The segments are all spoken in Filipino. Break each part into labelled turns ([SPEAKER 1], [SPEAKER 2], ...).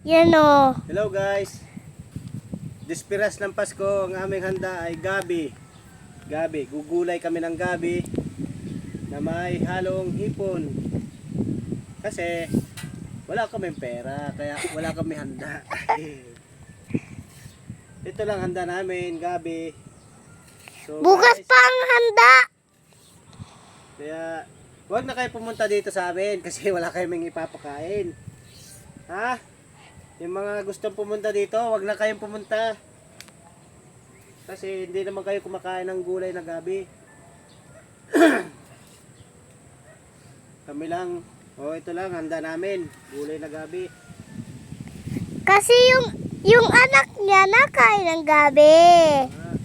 [SPEAKER 1] Yan o.
[SPEAKER 2] Hello guys. Dispiras ng Pasko, ang aming handa ay gabi. Gabi, gugulay kami ng gabi na may halong hipon. Kasi wala kaming pera, kaya wala kami handa. Ito lang handa namin, gabi. So,
[SPEAKER 1] Bukas
[SPEAKER 2] guys,
[SPEAKER 1] pa ang handa.
[SPEAKER 2] kaya huwag na kayo pumunta dito sa amin kasi wala kaming ipapakain. Ha? Yung mga gustong pumunta dito, wag na kayong pumunta. Kasi hindi naman kayo kumakain ng gulay na gabi. Kami lang. Ito lang, handa namin. Gulay na gabi.
[SPEAKER 1] Kasi yung anak niya nakain ng gabi.
[SPEAKER 2] Ah,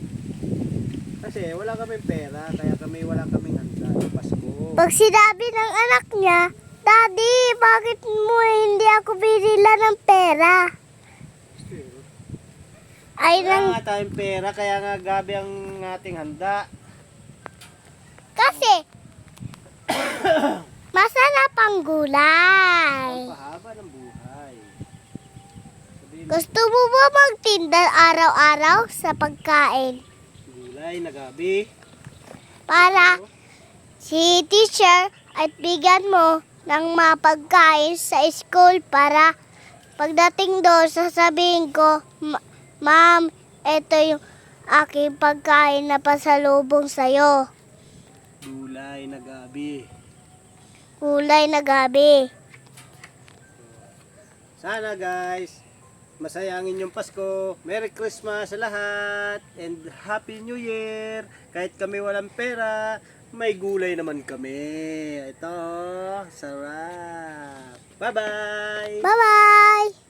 [SPEAKER 2] kasi wala kaming pera, kaya wala kaming handa ng Pasko.
[SPEAKER 1] Pag sinabi ng anak niya, Daddy, bakit mo hindi ako binila ng pera? Ay
[SPEAKER 2] Wala
[SPEAKER 1] nang
[SPEAKER 2] nga tayong pera, kaya nga gabi ang ating handa.
[SPEAKER 1] kasi masarap ang gulay.
[SPEAKER 2] Ang pahaba ng buhay. Sabihin mo,
[SPEAKER 1] Gusto mo ba magtinda araw-araw sa pagkain?
[SPEAKER 2] gulay na gabi.
[SPEAKER 1] Para si teacher at bigyan mo ng mga pagkain sa school para pagdating doon sasabihin ko, Ma'am, ito yung aking pagkain na pasalubong sa'yo.
[SPEAKER 2] Gulay na gabi.
[SPEAKER 1] Kulay na gabi.
[SPEAKER 2] Sana guys, masaya ang inyong Pasko. Merry Christmas sa lahat. And Happy New Year. Kahit kami walang pera, may gulay naman kami. Ito, sarap. Bye-bye.
[SPEAKER 1] Bye-bye!